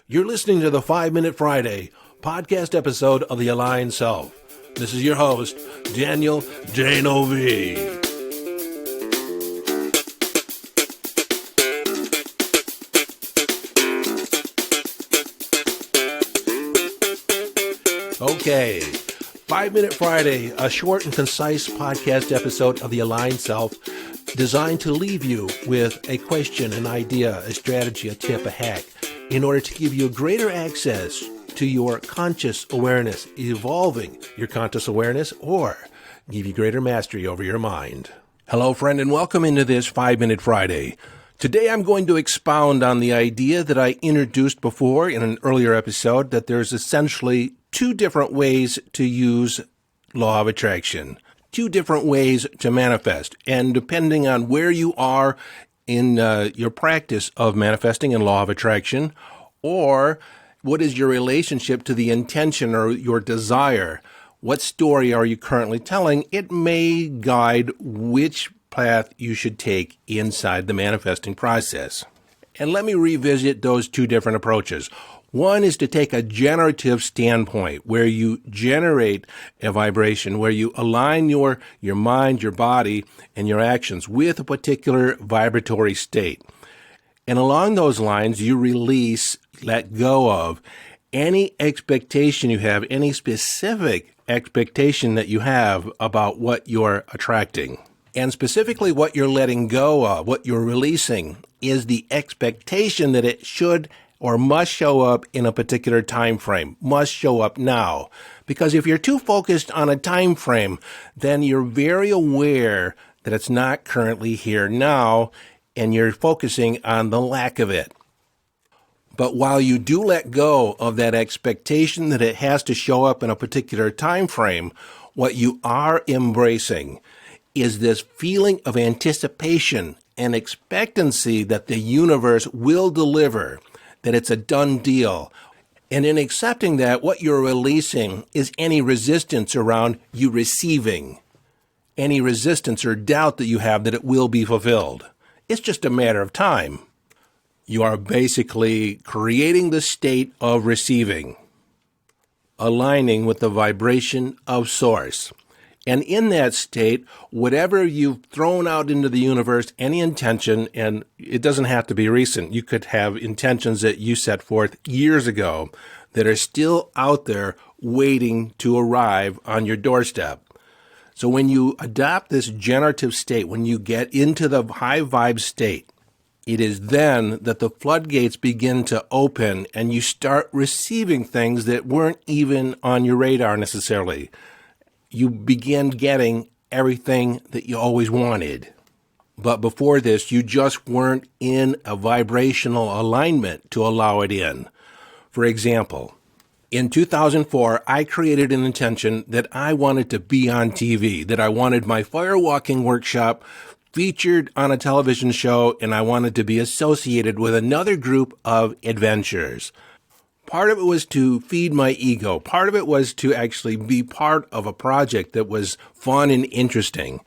You're listening to the 5-Minute Friday podcast episode of The Aligned Self. This is your host, Daniel J-Novi. Okay, 5-Minute Friday, a short and concise podcast episode of The Aligned Self designed to leave you with a question, an idea, a strategy, a tip, a hack, in order to give you greater access to your conscious awareness, evolving your conscious awareness, or give you greater mastery over your mind. Hello, friend, and welcome into this 5-Minute Friday. Today I'm going to expound on the idea that I introduced before in an earlier episode, that there's essentially two different ways to use law of attraction, two different ways to manifest, and depending on where you are in your practice of manifesting and law of attraction, or what is your relationship to the intention or your desire, what story are you currently telling, it may guide which path you should take inside the manifesting process. And let me revisit those two different approaches. One is to take a generative standpoint, where you generate a vibration, where you align your mind, your body, and your actions with a particular vibratory state. And along those lines, you release, let go of any expectation you have, any specific expectation that you have about what you're attracting. And specifically what you're letting go of, what you're releasing, is the expectation that it should or must show up in a particular time frame, must show up now. Because if you're too focused on a time frame, then you're very aware that it's not currently here now, and you're focusing on the lack of it. But while you do let go of that expectation that it has to show up in a particular time frame, what you are embracing is this feeling of anticipation and expectancy that the universe will deliver, that it's a done deal. And in accepting that, what you're releasing is any resistance around you receiving, any resistance or doubt that you have that it will be fulfilled. It's just a matter of time. You are basically creating the state of receiving, aligning with the vibration of source. And in that state, whatever you've thrown out into the universe, any intention, and it doesn't have to be recent. You could have intentions that you set forth years ago that are still out there waiting to arrive on your doorstep. So when you adopt this generative state, when you get into the high vibe state, it is then that the floodgates begin to open and you start receiving things that weren't even on your radar necessarily. You begin getting everything that you always wanted. But before this, you just weren't in a vibrational alignment to allow it in. For example, in 2004, I created an intention that I wanted to be on TV, that I wanted my firewalking workshop featured on a television show, and I wanted to be associated with another group of adventurers. Part of it was to feed my ego. Part of it was to actually be part of a project that was fun and interesting.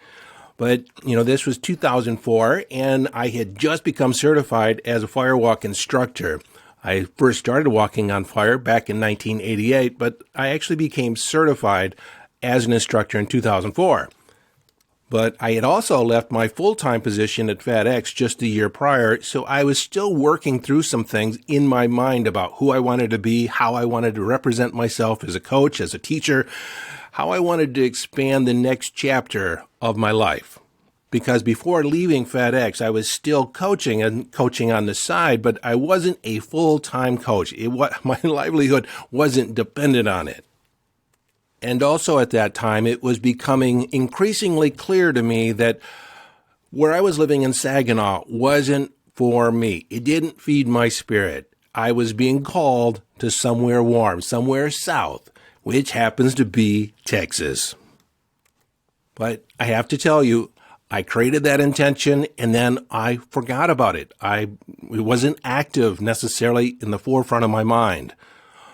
But, this was 2004, and I had just become certified as a firewalk instructor. I first started walking on fire back in 1988, but I actually became certified as an instructor in 2004. But I had also left my full-time position at FedEx just a year prior, so I was still working through some things in my mind about who I wanted to be, how I wanted to represent myself as a coach, as a teacher, how I wanted to expand the next chapter of my life. Because before leaving FedEx, I was still coaching and coaching on the side, but I wasn't a full-time coach. My livelihood wasn't dependent on it. And also at that time, it was becoming increasingly clear to me that where I was living in Saginaw wasn't for me. It didn't feed my spirit. I was being called to somewhere warm, somewhere south, which happens to be Texas. But I have to tell you, I created that intention and then I forgot about it. It wasn't active necessarily in the forefront of my mind.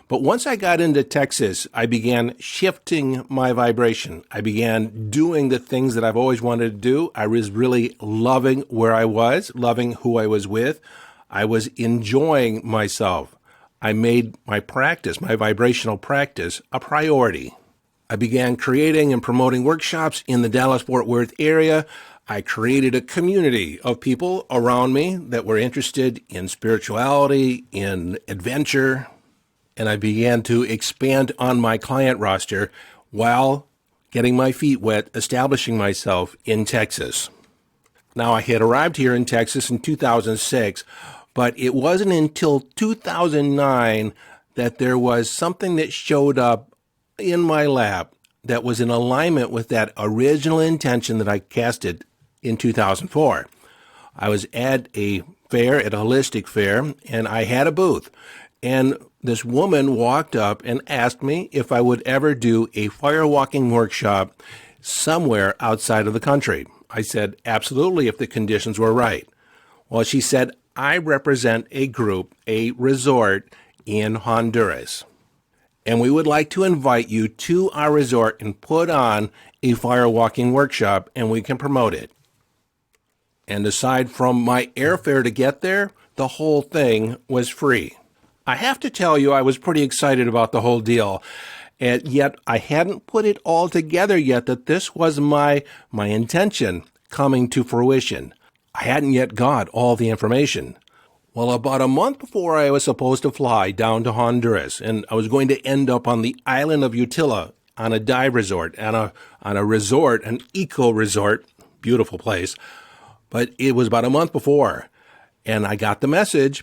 But once I got into Texas, I began shifting my vibration. I began doing the things that I've always wanted to do. I was really loving where I was, loving who I was with. I was enjoying myself. I made my practice, my vibrational practice, a priority. I began creating and promoting workshops in the Dallas-Fort Worth area. I created a community of people around me that were interested in spirituality, in adventure, and I began to expand on my client roster while getting my feet wet, establishing myself in Texas. Now, I had arrived here in Texas in 2006, but it wasn't until 2009 that there was something that showed up in my lap that was in alignment with that original intention that I casted in 2004. I was at a fair, at a holistic fair, and I had a booth. And this woman walked up and asked me if I would ever do a firewalking workshop somewhere outside of the country. I said, absolutely, if the conditions were right. Well, she said, I represent a group, a resort in Honduras, and we would like to invite you to our resort and put on a firewalking workshop, and we can promote it. And aside from my airfare to get there, the whole thing was free. I have to tell you, I was pretty excited about the whole deal. And yet I hadn't put it all together yet that this was my intention coming to fruition. I hadn't yet got all the information. Well, about a month before I was supposed to fly down to Honduras, and I was going to end up on the island of Utila on a dive resort, on a resort, an eco resort, beautiful place. But it was about a month before, and I got the message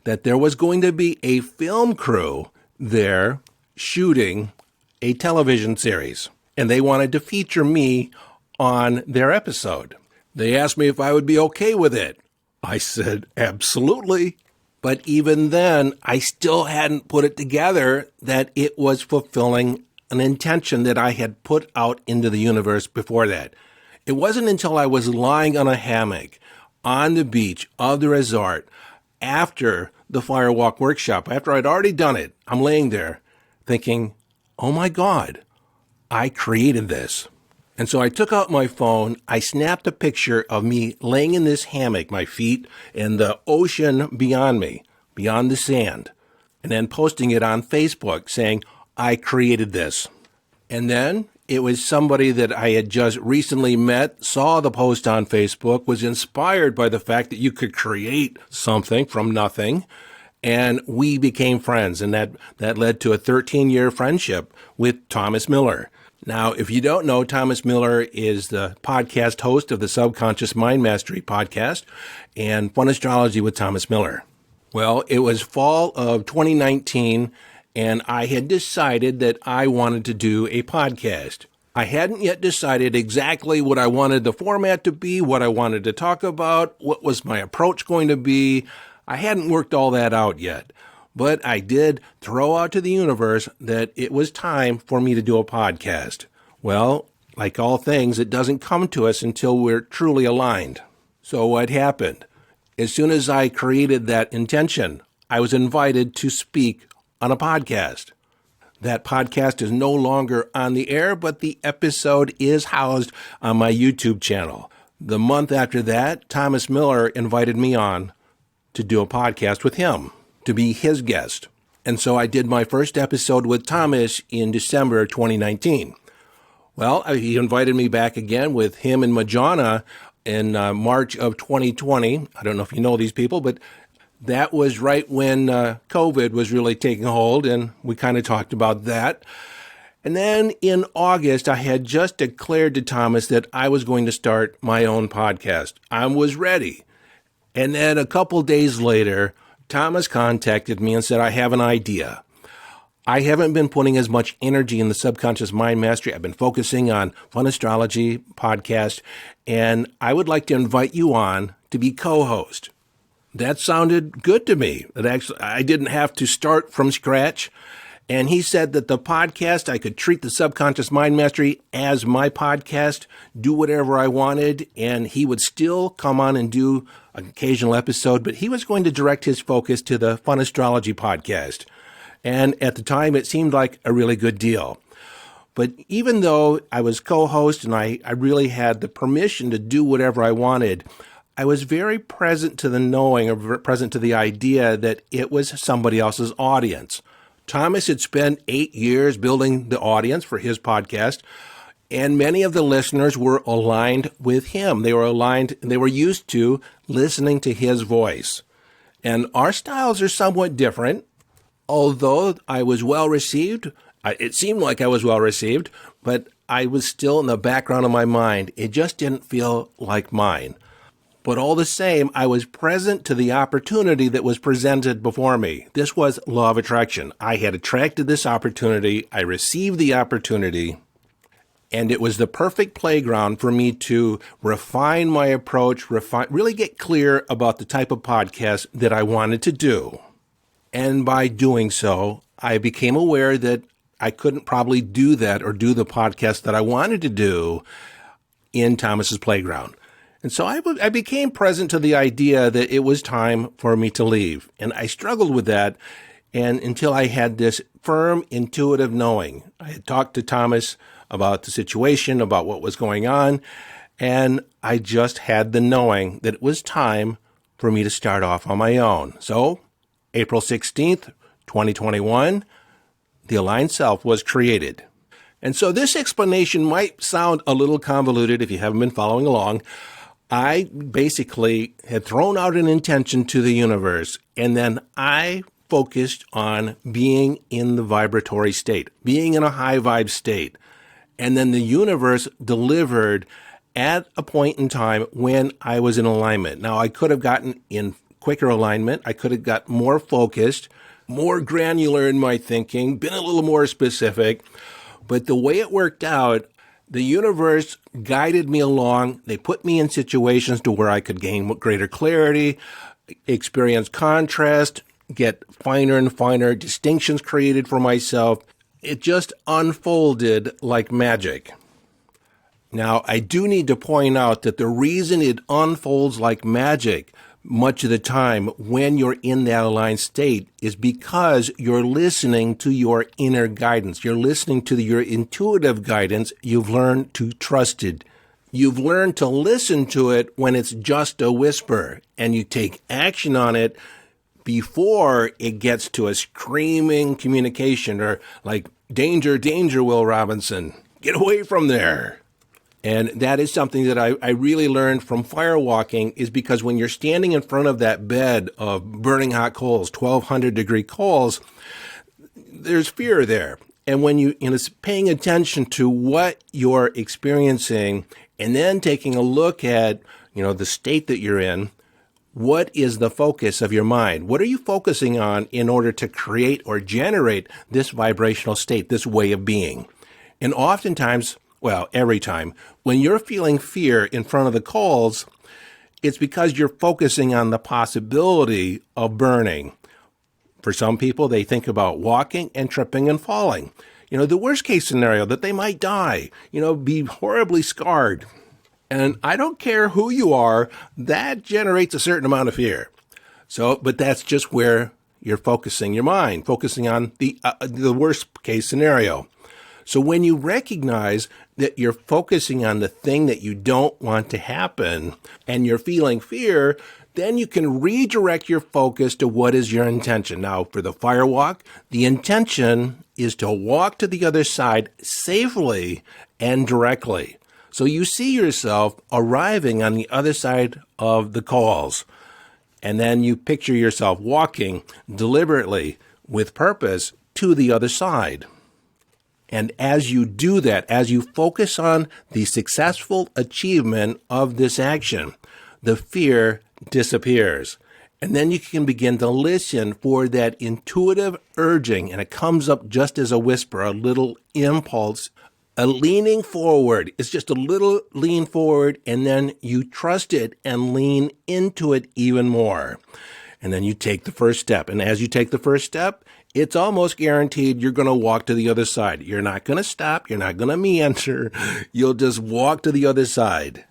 that there was going to be a film crew there shooting a television series, and they wanted to feature me on their episode. They asked me if I would be okay with it. I said, absolutely. But even then, I still hadn't put it together that it was fulfilling an intention that I had put out into the universe before that. It wasn't until I was lying on a hammock on the beach of the resort after the Firewalk workshop, after I'd already done it, I'm laying there thinking, oh my God, I created this. And so I took out my phone, I snapped a picture of me laying in this hammock, my feet and the ocean beyond me, beyond the sand, and then posting it on Facebook saying, I created this. And then it was somebody that I had just recently met, saw the post on Facebook, was inspired by the fact that you could create something from nothing, and we became friends, and that led to a 13-year friendship with Thomas Miller. Now, if you don't know, Thomas Miller is the podcast host of the Subconscious Mind Mastery podcast and Fun Astrology with Thomas Miller. Well, it was fall of 2019, and I had decided that I wanted to do a podcast. I hadn't yet decided exactly what I wanted the format to be, what I wanted to talk about, what was my approach going to be. I hadn't worked all that out yet. But I did throw out to the universe that it was time for me to do a podcast. Well, like all things, it doesn't come to us until we're truly aligned. So what happened? As soon as I created that intention, I was invited to speak on a podcast. That podcast is no longer on the air, but the episode is housed on my YouTube channel. The month after that, Thomas Miller invited me on to do a podcast with him, to be his guest. And so I did my first episode with Thomas in December 2019. Well, he invited me back again with him and Majana in March of 2020. I don't know if you know these people, but that was right when COVID was really taking hold, and we kind of talked about that. And then in August, I had just declared to Thomas that I was going to start my own podcast. I was ready. And then a couple days later, Thomas contacted me and said, I have an idea. I haven't been putting as much energy in the subconscious mind mastery. I've been focusing on Fun Astrology podcast, and I would like to invite you on to be co-host. That sounded good to me. I didn't have to start from scratch. And he said that the podcast, I could treat the subconscious mind mastery as my podcast, do whatever I wanted, and he would still come on and do an occasional episode, but he was going to direct his focus to the Fun Astrology podcast. And at the time, it seemed like a really good deal. But even though I was co-host and I really had the permission to do whatever I wanted, I was very present to the knowing or present to the idea that it was somebody else's audience. Thomas had spent 8 years building the audience for his podcast, and many of the listeners were aligned with him. They were used to listening to his voice. And our styles are somewhat different. Although I was well received, it seemed like I was well received, but I was still in the background of my mind. It just didn't feel like mine. But all the same, I was present to the opportunity that was presented before me. This was law of attraction. I had attracted this opportunity. I received the opportunity. And it was the perfect playground for me to refine my approach, really get clear about the type of podcast that I wanted to do. And by doing so, I became aware that I couldn't probably do that or do the podcast that I wanted to do in Thomas's playground. And so I became present to the idea that it was time for me to leave. And I struggled with that and until I had this firm, intuitive knowing. I had talked to Thomas about the situation, about what was going on, and I just had the knowing that it was time for me to start off on my own. So, April 16th, 2021, the Aligned Self was created. And so this explanation might sound a little convoluted if you haven't been following along. I basically had thrown out an intention to the universe, and then I focused on being in the vibratory state, being in a high vibe state. And then the universe delivered at a point in time when I was in alignment. Now, I could have gotten in quicker alignment. I could have got more focused, more granular in my thinking, been a little more specific. But the way it worked out, the universe guided me along. They put me in situations to where I could gain greater clarity, experience contrast, get finer and finer distinctions created for myself. It just unfolded like magic. Now, I do need to point out that the reason it unfolds like magic much of the time when you're in that aligned state is because you're listening to your inner guidance. You're listening to your intuitive guidance. You've learned to trust it. You've learned to listen to it when it's just a whisper, and you take action on it before it gets to a screaming communication or like, danger, danger, Will Robinson, get away from there. And that is something that I really learned from firewalking, is because when you're standing in front of that bed of burning hot coals, 1,200 degree coals, there's fear there. And when you paying attention to what you're experiencing and then taking a look at, the state that you're in, what is the focus of your mind? What are you focusing on in order to create or generate this vibrational state, this way of being? And oftentimes, every time, when you're feeling fear in front of the coals, it's because you're focusing on the possibility of burning. For some people, they think about walking and tripping and falling. The worst case scenario, that they might die, be horribly scarred. And I don't care who you are, that generates a certain amount of fear. But that's just where you're focusing your mind, focusing on the worst case scenario. So when you recognize that you're focusing on the thing that you don't want to happen and you're feeling fear, then you can redirect your focus to what is your intention. Now, for the firewalk, the intention is to walk to the other side safely and directly. So you see yourself arriving on the other side of the coals, and then you picture yourself walking deliberately with purpose to the other side. And as you do that, as you focus on the successful achievement of this action, the fear disappears. And then you can begin to listen for that intuitive urging, and it comes up just as a whisper, a little impulse, a leaning forward. It's just a little lean forward, and then you trust it and lean into it even more. And then you take the first step. And as you take the first step, it's almost guaranteed you're going to walk to the other side. You're not going to stop. You're not going to meander. You'll just walk to the other side.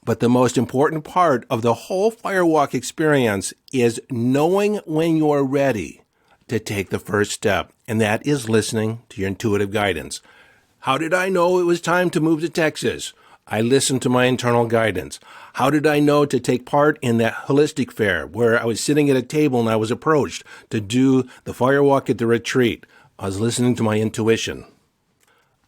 But the most important part of the whole firewalk experience is knowing when you're ready to take the first step. And that is listening to your intuitive guidance. How did I know it was time to move to Texas? I listened to my internal guidance. How did I know to take part in that holistic fair where I was sitting at a table and I was approached to do the fire walk at the retreat? I was listening to my intuition.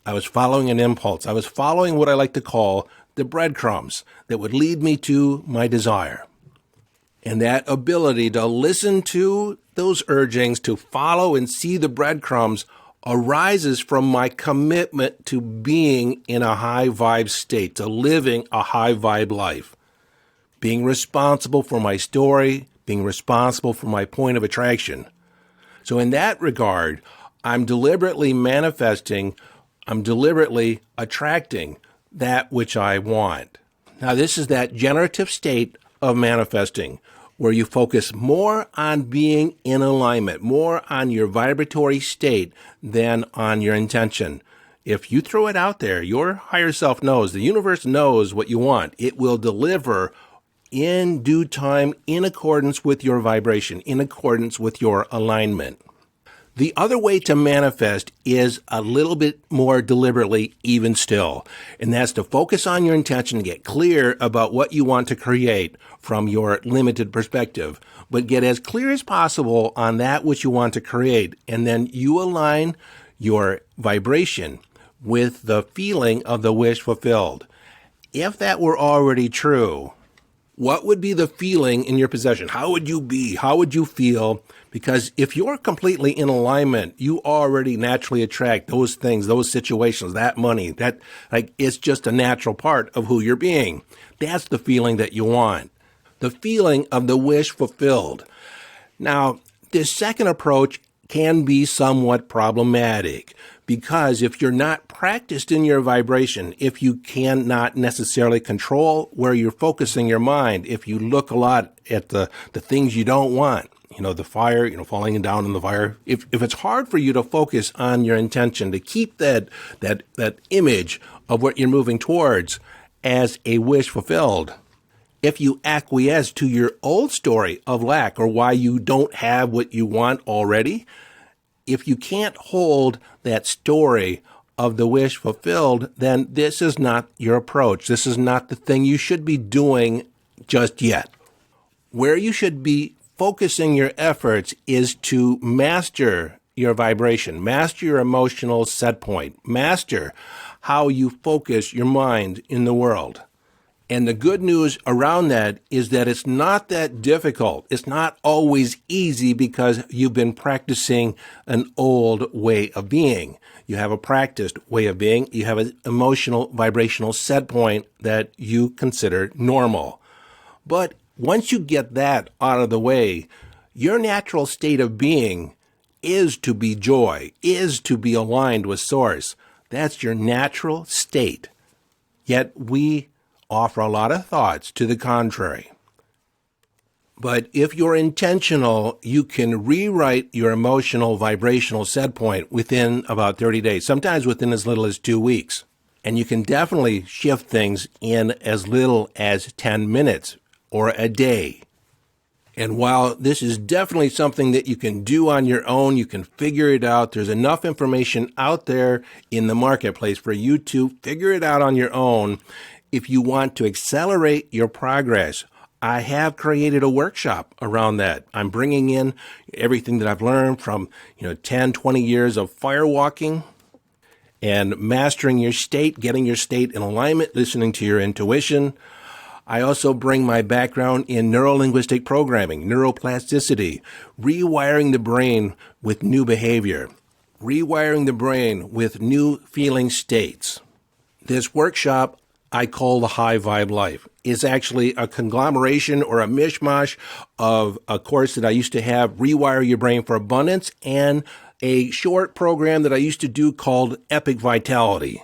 I was following an impulse. I was following what I like to call the breadcrumbs that would lead me to my desire. And that ability to listen to those urgings, to follow and see the breadcrumbs, arises from my commitment to being in a high vibe state, to living a high vibe life, being responsible for my story, being responsible for my point of attraction. So in that regard, I'm deliberately manifesting, I'm deliberately attracting that which I want. Now, this is that generative state of manifesting, where you focus more on being in alignment, more on your vibratory state than on your intention. If you throw it out there, your higher self knows, the universe knows what you want. It will deliver in due time, in accordance with your vibration, in accordance with your alignment. The other way to manifest is a little bit more deliberately, even still, and that's to focus on your intention, get clear about what you want to create from your limited perspective, but get as clear as possible on that which you want to create, and then you align your vibration with the feeling of the wish fulfilled. If that were already true, what would be the feeling in your possession? How would you be? How would you feel? Because if you're completely in alignment, you already naturally attract those things, those situations, that money, that it's just a natural part of who you're being. That's the feeling that you want. The feeling of the wish fulfilled. Now, this second approach can be somewhat problematic because if you're not practiced in your vibration, if you cannot necessarily control where you're focusing your mind, if you look a lot at the things you don't want, the fire, falling down in the fire, if it's hard for you to focus on your intention, to keep that image of what you're moving towards as a wish fulfilled, if you acquiesce to your old story of lack or why you don't have what you want already, if you can't hold that story of the wish fulfilled, then this is not your approach. This is not the thing you should be doing just yet. Where you should be focusing your efforts is to master your vibration, master your emotional set point, master how you focus your mind in the world. And the good news around that is that it's not that difficult. It's not always easy because you've been practicing an old way of being. You have a practiced way of being. You have an emotional, vibrational set point that you consider normal. But once you get that out of the way, your natural state of being is to be joy, is to be aligned with Source. That's your natural state. Yet we offer a lot of thoughts to the contrary. But if you're intentional, you can rewrite your emotional vibrational set point within about 30 days, sometimes within as little as 2 weeks. And you can definitely shift things in as little as 10 minutes or a day. And while this is definitely something that you can do on your own, you can figure it out. There's enough information out there in the marketplace for you to figure it out on your own. If you want to accelerate your progress, I have created a workshop around that. I'm bringing in everything that I've learned from 10, 20 years of firewalking and mastering your state, getting your state in alignment, listening to your intuition. I also bring my background in neuro-linguistic programming, neuroplasticity, rewiring the brain with new behavior, rewiring the brain with new feeling states. This workshop I call the High Vibe Life. It's actually a conglomeration or a mishmash of a course that I used to have, Rewire Your Brain for Abundance, and a short program that I used to do called Epic Vitality.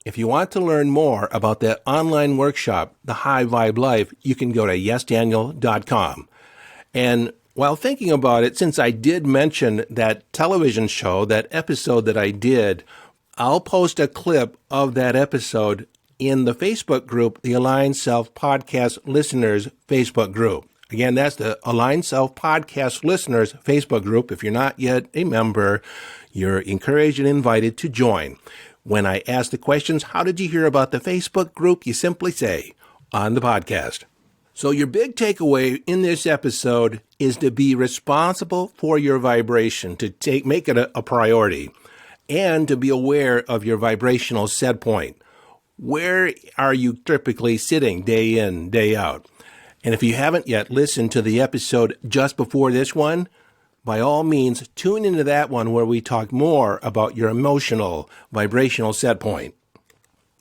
If you want to learn more about that online workshop, the High Vibe Life, you can go to yesdaniel.com. And while thinking about it, since I did mention that television show, that episode that I did, I'll post a clip of that episode in the Facebook group, the Aligned Self Podcast Listeners Facebook group. Again, that's the Aligned Self Podcast Listeners Facebook group. If you're not yet a member, you're encouraged and invited to join. When I ask the questions, how did you hear about the Facebook group? You simply say, on the podcast. So your big takeaway in this episode is to be responsible for your vibration, to make it a priority, and to be aware of your vibrational set point. Where are you typically sitting day in, day out? And if you haven't yet listened to the episode just before this one, by all means, tune into that one where we talk more about your emotional, vibrational set point.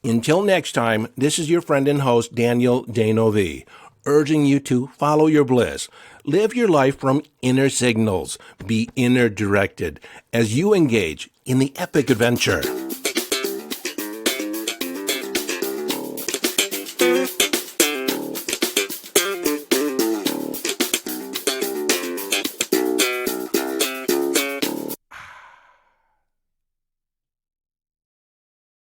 Until next time, this is your friend and host, Daniel Danovi, urging you to follow your bliss. Live your life from inner signals. Be inner directed as you engage in the epic adventure.